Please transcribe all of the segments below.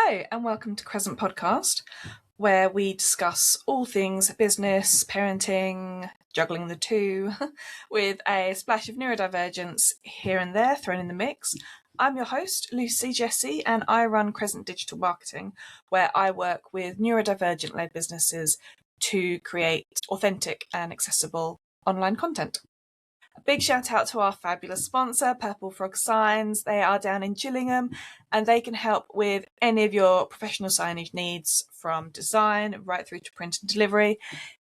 Hello and welcome to Crescent Podcast, where we discuss all things business, parenting, juggling the two, with a splash of neurodivergence here and there thrown in the mix. I'm your host, Lucy Jessie, and I run Crescent Digital Marketing, where I work with neurodivergent-led businesses to create authentic and accessible online content. A big shout out to our fabulous sponsor, Purple Frog Signs. They are down in Gillingham and they can help with any of your professional signage needs, from design right through to print and delivery.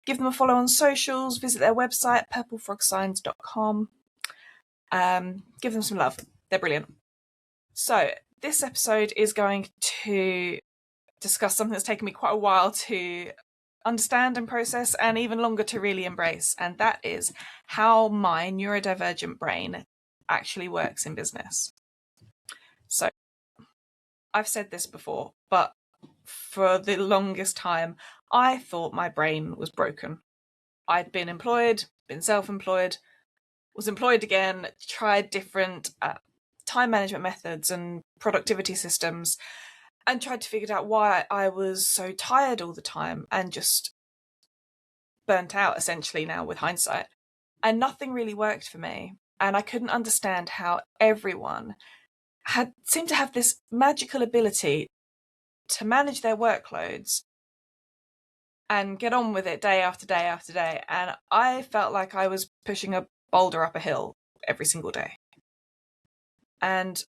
Give them a follow on socials, visit their website, purplefrogsigns.com. Give them some love. They're brilliant. So this episode is going to discuss something that's taken me quite a while to understand and process, and even longer to really embrace, and that is how my neurodivergent brain actually works in business. So I've said this before, but for the longest time I thought my brain was broken. I'd been employed, been self-employed, was employed again, tried different time management methods and productivity systems, and tried to figure out why I was so tired all the time and just burnt out, essentially, now with hindsight. And nothing really worked for me. And I couldn't understand how everyone seemed to have this magical ability to manage their workloads and get on with it day after day after day. And I felt like I was pushing a boulder up a hill every single day. And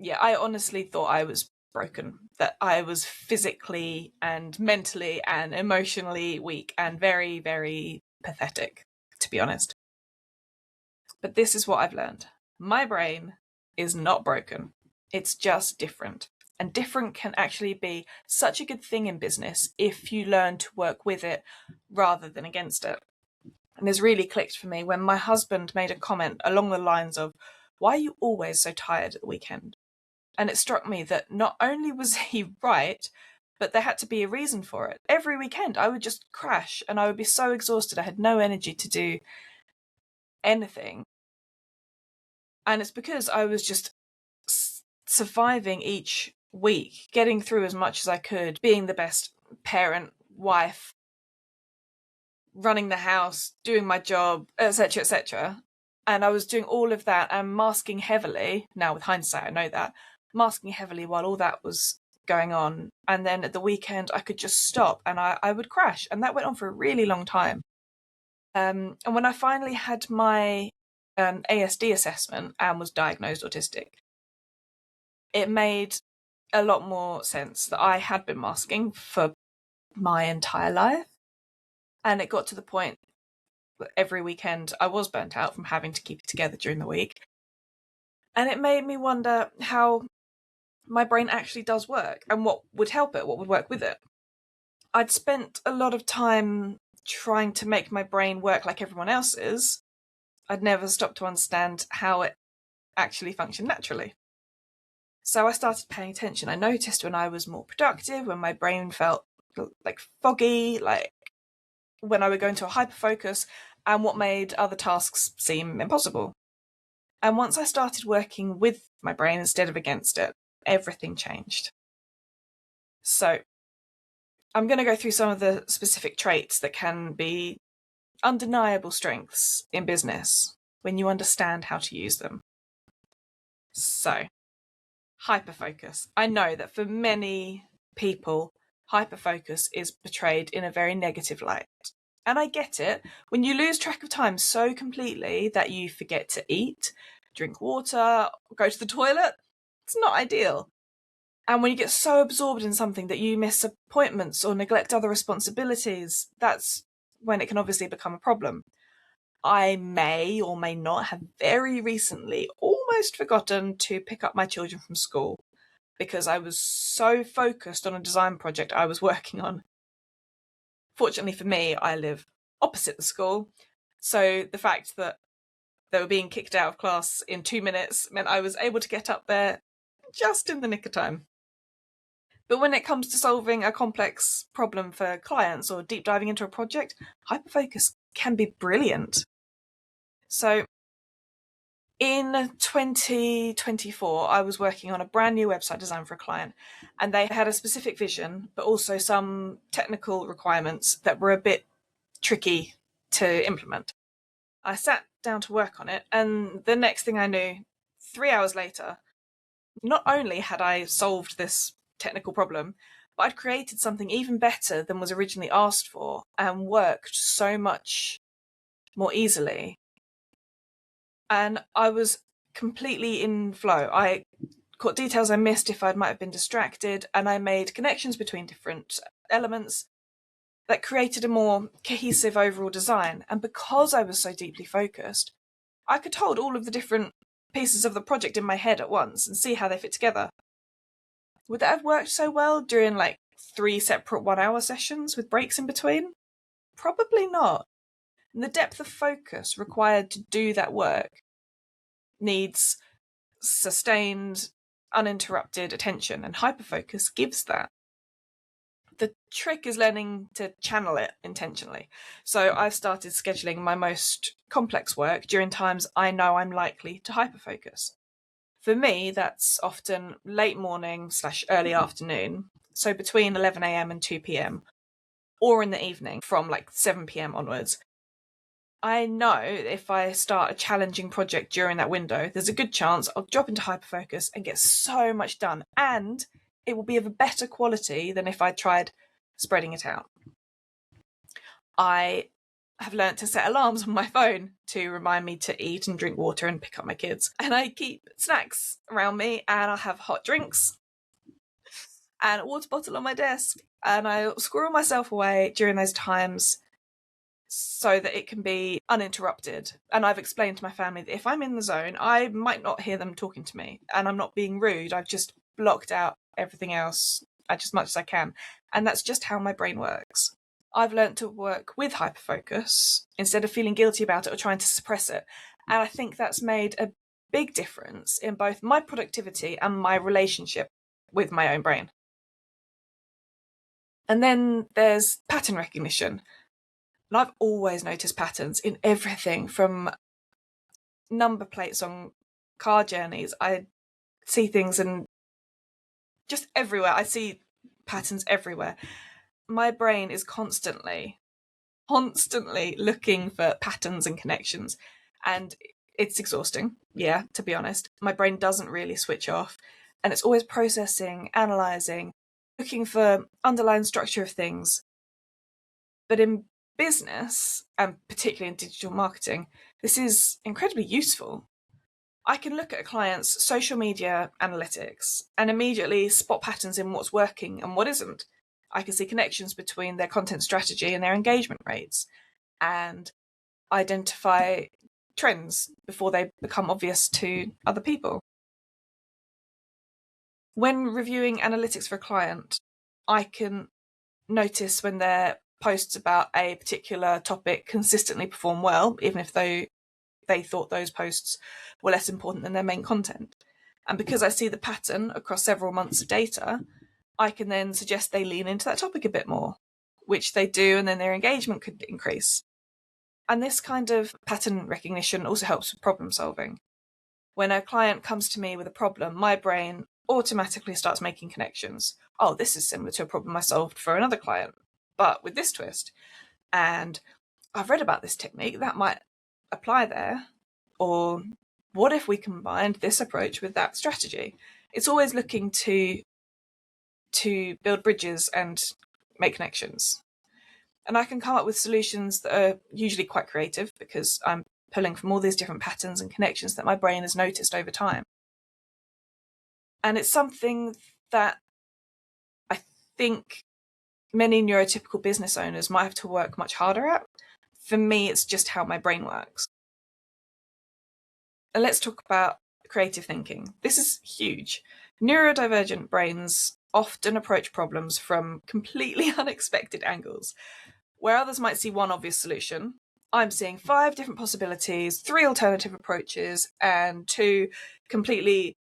yeah, I honestly thought I was broken, that I was physically and mentally and emotionally weak and very, very pathetic, to be honest. But this is what I've learned. My brain is not broken. It's just different. And different can actually be such a good thing in business if you learn to work with it rather than against it. And this really clicked for me when my husband made a comment along the lines of, "Why are you always so tired at the weekend?" And it struck me that not only was he right, but there had to be a reason for it. Every weekend I would just crash and I would be so exhausted. I had no energy to do anything. And it's because I was just surviving each week, getting through as much as I could, being the best parent, wife, running the house, doing my job, etc., etc. And I was doing all of that and masking heavily. Now with hindsight, I know that. Masking heavily while all that was going on. And then at the weekend, I could just stop and I would crash. And that went on for a really long time. And when I finally had my ASD assessment and was diagnosed autistic, it made a lot more sense that I had been masking for my entire life. And it got to the point that every weekend I was burnt out from having to keep it together during the week. And it made me wonder how my brain actually does work and what would help it, what would work with it. I'd spent a lot of time trying to make my brain work like everyone else's. I'd never stopped to understand how it actually functioned naturally. So I started paying attention. I noticed when I was more productive, when my brain felt like foggy, like when I would go into a hyperfocus, and what made other tasks seem impossible. And once I started working with my brain instead of against it, everything changed. So I'm going to go through some of the specific traits that can be undeniable strengths in business when you understand how to use them. So, hyperfocus. I know that for many people, hyperfocus is portrayed in a very negative light. And I get it. When you lose track of time so completely that you forget to eat, drink water, go to the toilet, it's not ideal. And when you get so absorbed in something that you miss appointments or neglect other responsibilities, that's when it can obviously become a problem. I may or may not have very recently almost forgotten to pick up my children from school because I was so focused on a design project I was working on. Fortunately for me, I live opposite the school, so the fact that they were being kicked out of class in 2 minutes meant I was able to get up there just in the nick of time. But when it comes to solving a complex problem for clients or deep diving into a project, hyperfocus can be brilliant. So In 2024, I was working on a brand new website design for a client, and they had a specific vision, but also some technical requirements that were a bit tricky to implement. I sat down to work on it, and the next thing I knew, 3 hours later, not only had I solved this technical problem, but I'd created something even better than was originally asked for and worked so much more easily. And I was completely in flow. I caught details I missed if I might have been distracted, and I made connections between different elements that created a more cohesive overall design. And because I was so deeply focused, I could hold all of the different pieces of the project in my head at once and see how they fit together. Would that have worked so well during 3 separate 1-hour sessions with breaks in between? Probably not. And the depth of focus required to do that work needs sustained, uninterrupted attention, and hyperfocus gives that. The trick is learning to channel it intentionally. So I've started scheduling my most complex work during times I know I'm likely to hyperfocus. For me, that's often late morning / early afternoon, so between 11 a.m. and 2 p.m, or in the evening from 7 p.m. onwards. I know if I start a challenging project during that window, there's a good chance I'll drop into hyperfocus and get so much done, and it will be of a better quality than if I tried spreading it out. I have learnt to set alarms on my phone to remind me to eat and drink water and pick up my kids. And I keep snacks around me, and I'll have hot drinks and a water bottle on my desk, and I'll squirrel myself away during those times so that it can be uninterrupted. And I've explained to my family that if I'm in the zone, I might not hear them talking to me, and I'm not being rude. I've just blocked out everything else as much as I can. And that's just how my brain works. I've learned to work with hyperfocus instead of feeling guilty about it or trying to suppress it. And I think that's made a big difference in both my productivity and my relationship with my own brain. And then there's pattern recognition. And I've always noticed patterns in everything from number plates on car journeys. I see things and just everywhere. I see patterns everywhere. My brain is constantly looking for patterns and connections. And it's exhausting, to be honest. My brain doesn't really switch off. And it's always processing, analysing, looking for underlying structure of things. But in business, and particularly in digital marketing, this is incredibly useful. I can look at a client's social media analytics and immediately spot patterns in what's working and what isn't. I can see connections between their content strategy and their engagement rates, and identify trends before they become obvious to other people. When reviewing analytics for a client, I can notice when their posts about a particular topic consistently perform well, even if they thought those posts were less important than their main content. And because I see the pattern across several months of data, I can then suggest they lean into that topic a bit more, which they do, and then their engagement could increase. And this kind of pattern recognition also helps with problem solving. When a client comes to me with a problem, my brain automatically starts making connections. Oh, this is similar to a problem I solved for another client, but with this twist. And I've read about this technique that might apply there. Or what if we combined this approach with that strategy? It's always looking to build bridges and make connections. And I can come up with solutions that are usually quite creative because I'm pulling from all these different patterns and connections that my brain has noticed over time. And it's something that I think many neurotypical business owners might have to work much harder at. For me, it's just how my brain works. And let's talk about creative thinking. This is huge. Neurodivergent brains often approach problems from completely unexpected angles. Where others might see one obvious solution, I'm seeing 5 different possibilities, 3 alternative approaches, and 2 completely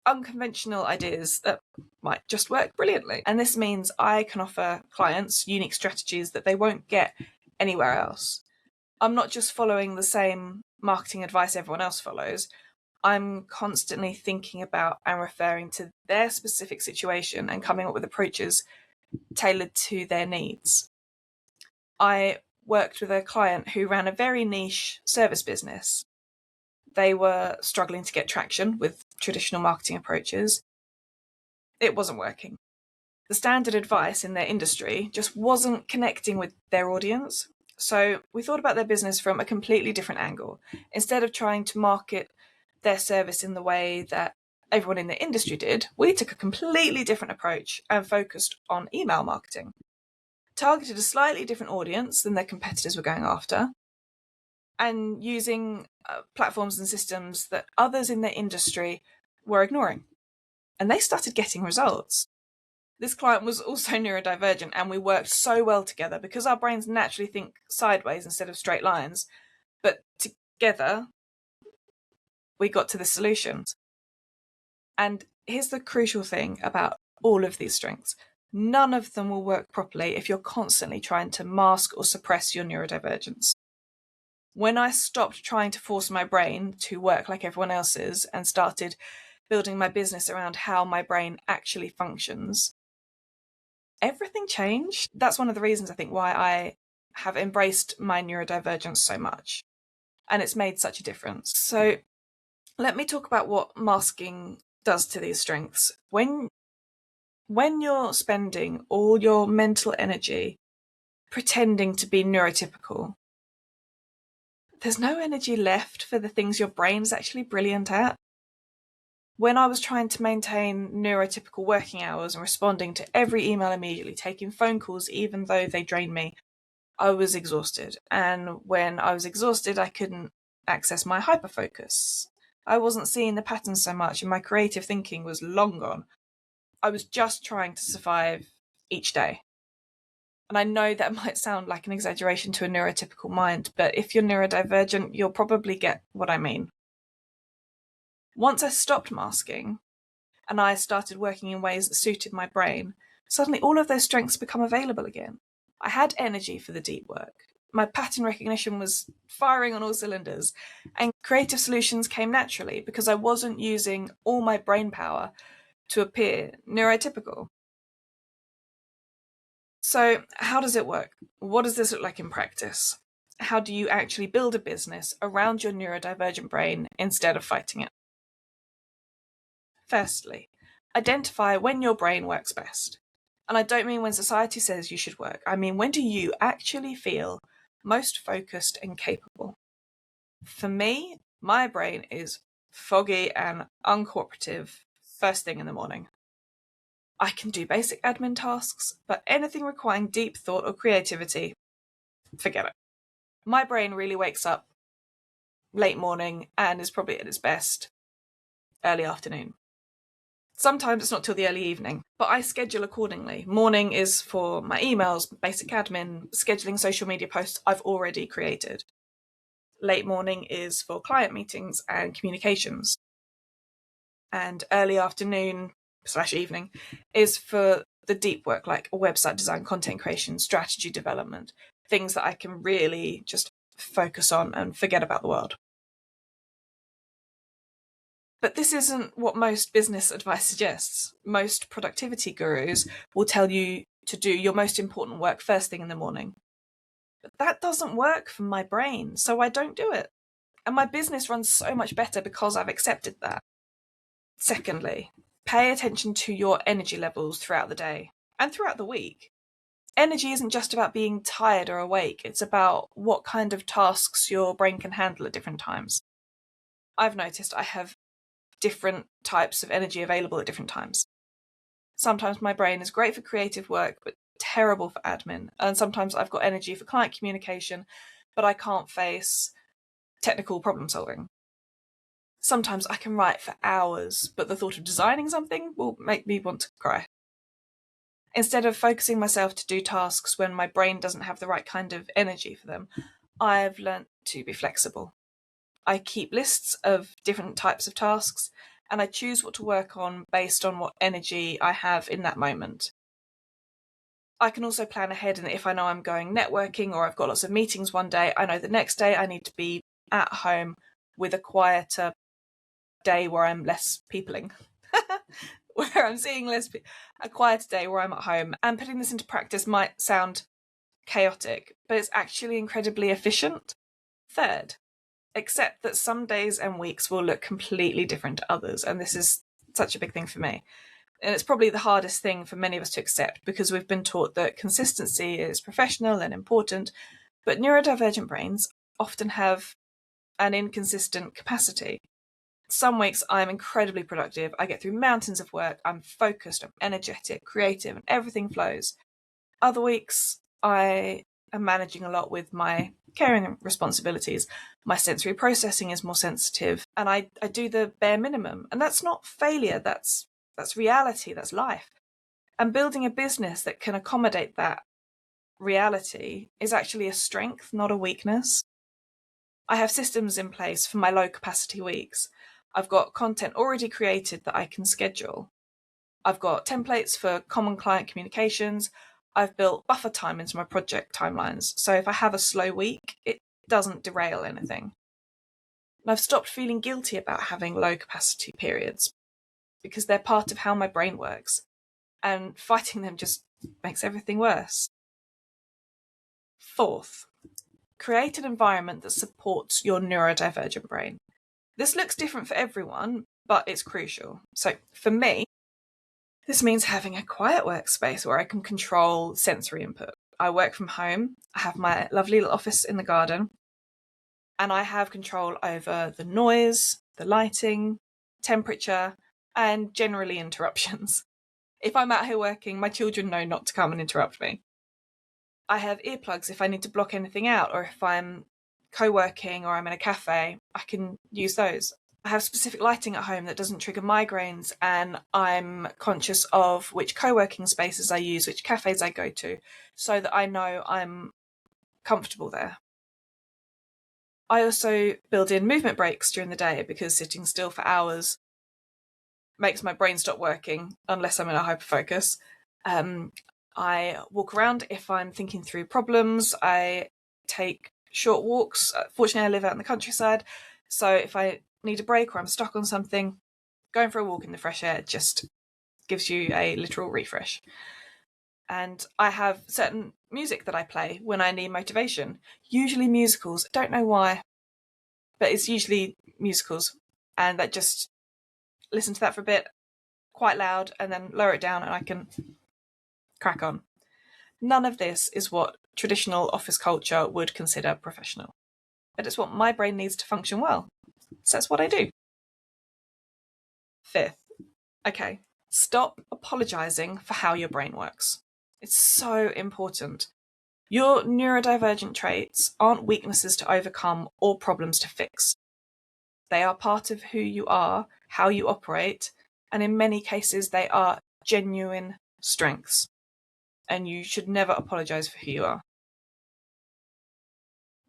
unconventional ideas that might just work brilliantly. And this means I can offer clients unique strategies that they won't get anywhere else. I'm not just following the same marketing advice everyone else follows. I'm constantly thinking about and referring to their specific situation and coming up with approaches tailored to their needs. I worked with a client who ran a very niche service business. They were struggling to get traction with traditional marketing approaches. It wasn't working. The standard advice in their industry just wasn't connecting with their audience. So we thought about their business from a completely different angle. Instead of trying to market their service in the way that everyone in the industry did, we took a completely different approach and focused on email marketing. Targeted a slightly different audience than their competitors were going after, and using platforms and systems that others in their industry were ignoring. And they started getting results. This client was also neurodivergent, and we worked so well together because our brains naturally think sideways instead of straight lines. But together, we got to the solutions. And here's the crucial thing about all of these strengths. None of them will work properly if you're constantly trying to mask or suppress your neurodivergence. When I stopped trying to force my brain to work like everyone else's and started building my business around how my brain actually functions, everything changed. That's one of the reasons I think why I have embraced my neurodivergence so much. And it's made such a difference. So let me talk about what masking does to these strengths. When you're spending all your mental energy pretending to be neurotypical, there's no energy left for the things your brain's actually brilliant at. When I was trying to maintain neurotypical working hours and responding to every email immediately, taking phone calls even though they drained me, I was exhausted. And when I was exhausted, I couldn't access my hyperfocus. I wasn't seeing the patterns so much, and my creative thinking was long gone. I was just trying to survive each day. And I know that might sound like an exaggeration to a neurotypical mind, but if you're neurodivergent, you'll probably get what I mean. Once I stopped masking and I started working in ways that suited my brain, suddenly all of those strengths become available again. I had energy for the deep work. My pattern recognition was firing on all cylinders, and creative solutions came naturally because I wasn't using all my brain power to appear neurotypical. So, how does it work? What does this look like in practice? How do you actually build a business around your neurodivergent brain instead of fighting it? Firstly, identify when your brain works best. And I don't mean when society says you should work. I mean, when do you actually feel most focused and capable? For me, my brain is foggy and uncooperative first thing in the morning. I can do basic admin tasks, but anything requiring deep thought or creativity, forget it. My brain really wakes up late morning and is probably at its best early afternoon. Sometimes it's not till the early evening, but I schedule accordingly. Morning is for my emails, basic admin, scheduling social media posts I've already created. Late morning is for client meetings and communications. And early afternoon / evening is for the deep work like website design, content creation, strategy development, things that I can really just focus on and forget about the world. But this isn't what most business advice suggests. Most productivity gurus will tell you to do your most important work first thing in the morning. But that doesn't work for my brain, so I don't do it. And my business runs so much better because I've accepted that. Secondly, pay attention to your energy levels throughout the day and throughout the week. Energy isn't just about being tired or awake, it's about what kind of tasks your brain can handle at different times. I've noticed I have different types of energy available at different times. Sometimes my brain is great for creative work, but terrible for admin. And sometimes I've got energy for client communication, but I can't face technical problem solving. Sometimes I can write for hours, but the thought of designing something will make me want to cry. Instead of focusing myself to do tasks when my brain doesn't have the right kind of energy for them, I've learnt to be flexible. I keep lists of different types of tasks, and I choose what to work on based on what energy I have in that moment. I can also plan ahead, and if I know I'm going networking or I've got lots of meetings one day, I know the next day I need to be at home with a quieter day where I'm less peopling, where I'm seeing a quieter day where I'm at home. And putting this into practice might sound chaotic, but it's actually incredibly efficient. Third, accept that some days and weeks will look completely different to others. And this is such a big thing for me. And it's probably the hardest thing for many of us to accept, because we've been taught that consistency is professional and important, but neurodivergent brains often have an inconsistent capacity. Some weeks I'm incredibly productive, I get through mountains of work, I'm focused, I'm energetic, creative, and everything flows. Other weeks I am managing a lot with my caring responsibilities. My sensory processing is more sensitive, and I do the bare minimum. And that's not failure, that's reality, that's life. And building a business that can accommodate that reality is actually a strength, not a weakness. I have systems in place for my low capacity weeks. I've got content already created that I can schedule. I've got templates for common client communications. I've built buffer time into my project timelines, so if I have a slow week, it doesn't derail anything. And I've stopped feeling guilty about having low capacity periods, because they're part of how my brain works, and fighting them just makes everything worse. Fourth, create an environment that supports your neurodivergent brain. This looks different for everyone, but it's crucial. So for me, this means having a quiet workspace where I can control sensory input. I work from home, I have my lovely little office in the garden, and I have control over the noise, the lighting, temperature, and generally interruptions. If I'm out here working, my children know not to come and interrupt me. I have earplugs if I need to block anything out, or if I'm co-working or I'm in a cafe, I can use those. I have specific lighting at home that doesn't trigger migraines, and I'm conscious of which co-working spaces I use, which cafes I go to, so that I know I'm comfortable there. I also build in movement breaks during the day, because sitting still for hours makes my brain stop working unless I'm in a hyperfocus. I walk around if I'm thinking through problems. I take short walks. Fortunately, I live out in the countryside, so if I need a break or I'm stuck on something, going for a walk in the fresh air just gives you a literal refresh. And I have certain music that I play when I need motivation, usually musicals. I don't know why, but it's usually musicals, and that just listen to that for a bit, quite loud, and then lower it down and I can crack on. None of this is what traditional office culture would consider professional, but it's what my brain needs to function well. So that's what I do. Fifth, okay, stop apologising for how your brain works. It's so important. Your neurodivergent traits aren't weaknesses to overcome or problems to fix. They are part of who you are, how you operate, and in many cases they are genuine strengths. And you should never apologise for who you are.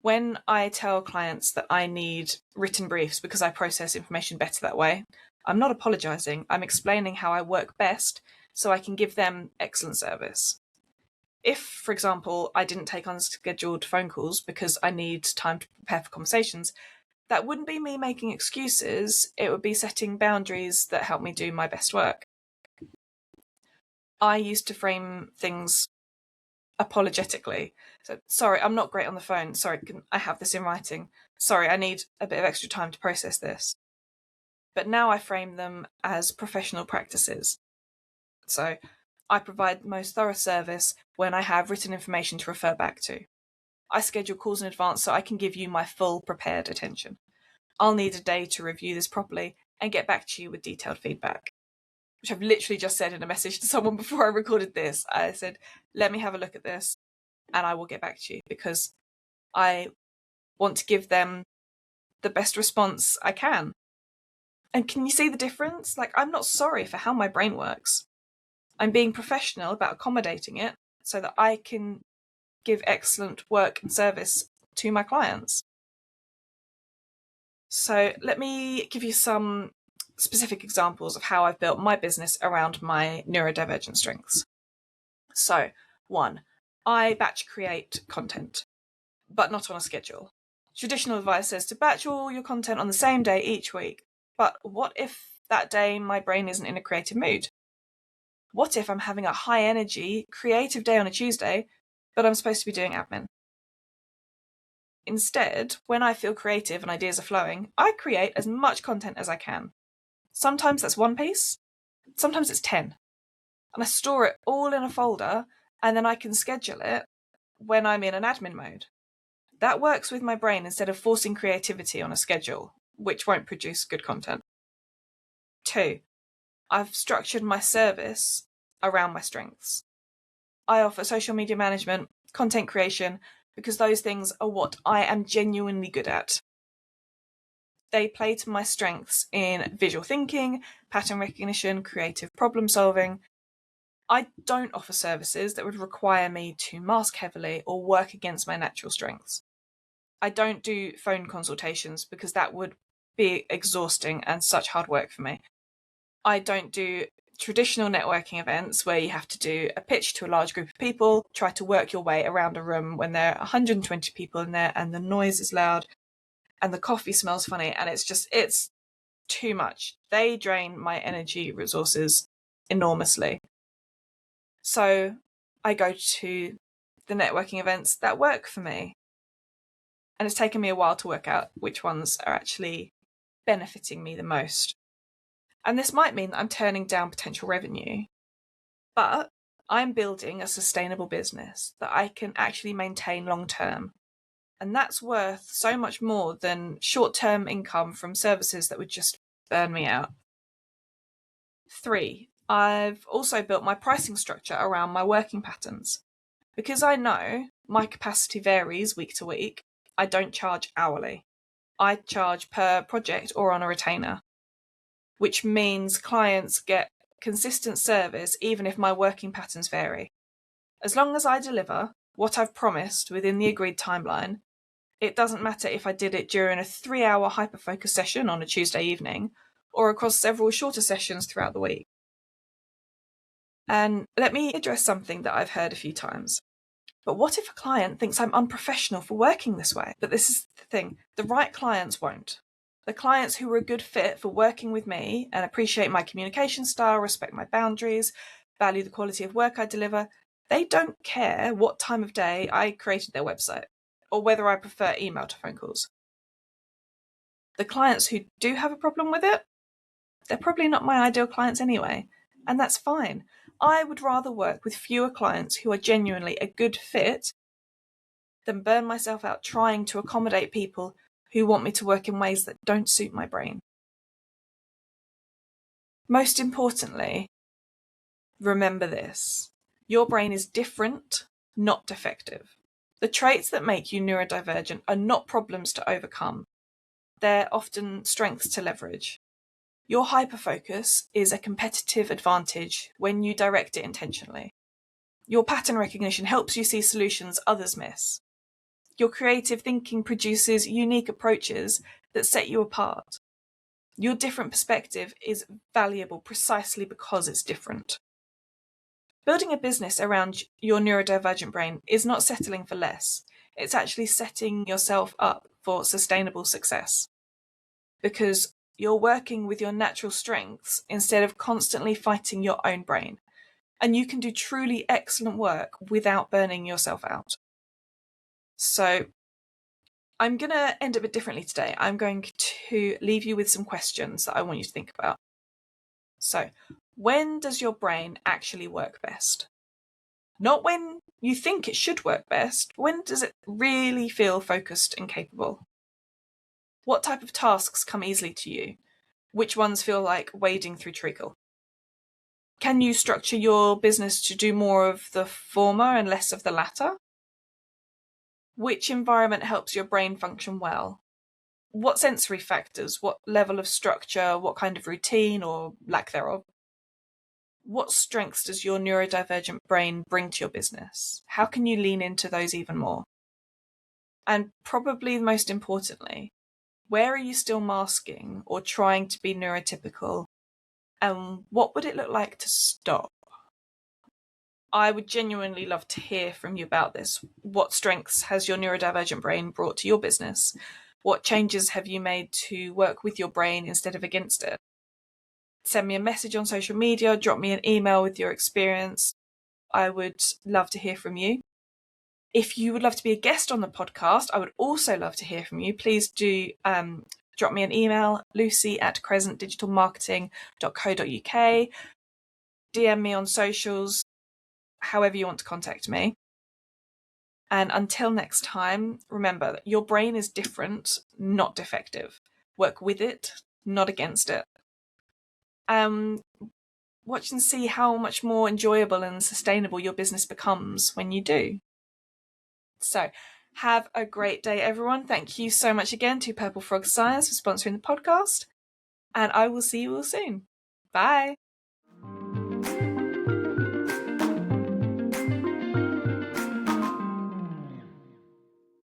When I tell clients that I need written briefs because I process information better that way, I'm not apologising. I'm explaining how I work best so I can give them excellent service. If, for example, I didn't take unscheduled phone calls because I need time to prepare for conversations, that wouldn't be me making excuses. It would be setting boundaries that help me do my best work. I used to frame things apologetically. So, sorry, I'm not great on the phone. Sorry, can I have this in writing? Sorry, I need a bit of extra time to process this. But now I frame them as professional practices. So I provide the most thorough service when I have written information to refer back to. I schedule calls in advance so I can give you my full prepared attention. I'll need a day to review this properly and get back to you with detailed feedback, which I've literally just said in a message to someone before I recorded this. I said, let me have a look at this and I will get back to you, because I want to give them the best response I can. And can you see the difference? Like, I'm not sorry for how my brain works. I'm being professional about accommodating it so that I can give excellent work and service to my clients. So let me give you some specific examples of how I've built my business around my neurodivergent strengths. So, 1, I batch create content, but not on a schedule. Traditional advice says to batch all your content on the same day each week. But what if that day my brain isn't in a creative mood? What if I'm having a high energy, creative day on a Tuesday, but I'm supposed to be doing admin? Instead, when I feel creative and ideas are flowing, I create as much content as I can. Sometimes that's one piece, sometimes it's 10. And I store it all in a folder, and then I can schedule it when I'm in an admin mode. That works with my brain instead of forcing creativity on a schedule, which won't produce good content. 2, I've structured my service around my strengths. I offer social media management, content creation, because those things are what I am genuinely good at. They play to my strengths in visual thinking, pattern recognition, creative problem solving. I don't offer services that would require me to mask heavily or work against my natural strengths. I don't do phone consultations because that would be exhausting and such hard work for me. I don't do traditional networking events where you have to do a pitch to a large group of people, try to work your way around a room when there are 120 people in there and the noise is loud and the coffee smells funny, and it's too much. They drain my energy resources enormously. So I go to the networking events that work for me. And it's taken me a while to work out which ones are actually benefiting me the most. And this might mean that I'm turning down potential revenue, but I'm building a sustainable business that I can actually maintain long term. And that's worth so much more than short-term income from services that would just burn me out. 3, I've also built my pricing structure around my working patterns. Because I know my capacity varies week to week, I don't charge hourly. I charge per project or on a retainer, which means clients get consistent service even if my working patterns vary. As long as I deliver what I've promised within the agreed timeline, it doesn't matter if I did it during a 3-hour hyperfocus session on a Tuesday evening or across several shorter sessions throughout the week. And let me address something that I've heard a few times. But what if a client thinks I'm unprofessional for working this way? But this is the thing, the right clients won't. The clients who are a good fit for working with me and appreciate my communication style, respect my boundaries, value the quality of work I deliver, they don't care what time of day I created their website or whether I prefer email to phone calls. The clients who do have a problem with it, they're probably not my ideal clients anyway, and that's fine. I would rather work with fewer clients who are genuinely a good fit than burn myself out trying to accommodate people who want me to work in ways that don't suit my brain. Most importantly, remember this. Your brain is different, not defective. The traits that make you neurodivergent are not problems to overcome. They're often strengths to leverage. Your hyperfocus is a competitive advantage when you direct it intentionally. Your pattern recognition helps you see solutions others miss. Your creative thinking produces unique approaches that set you apart. Your different perspective is valuable precisely because it's different. Building a business around your neurodivergent brain is not settling for less. It's actually setting yourself up for sustainable success. Because you're working with your natural strengths instead of constantly fighting your own brain. And you can do truly excellent work without burning yourself out. So I'm going to end a bit differently today. I'm going to leave you with some questions that I want you to think about. So, when does your brain actually work best? Not when you think it should work best. When does it really feel focused and capable? What type of tasks come easily to you? Which ones feel like wading through treacle? Can you structure your business to do more of the former and less of the latter? Which environment helps your brain function well? What sensory factors, what level of structure, what kind of routine or lack thereof? What strengths does your neurodivergent brain bring to your business? How can you lean into those even more? And probably most importantly, where are you still masking or trying to be neurotypical? And what would it look like to stop? I would genuinely love to hear from you about this. What strengths has your neurodivergent brain brought to your business? What changes have you made to work with your brain instead of against it? Send me a message on social media, drop me an email with your experience. I would love to hear from you. If you would love to be a guest on the podcast, I would also love to hear from you. Please do drop me an email, lucy@crescentdigitalmarketing.co.uk. DM me on socials, however you want to contact me. And until next time, remember that your brain is different, not defective. Work with it, not against it. Watch and see how much more enjoyable and sustainable your business becomes when you do. So, have a great day, everyone. Thank you so much again to Purple Frog Science for sponsoring the podcast. And I will see you all soon. Bye.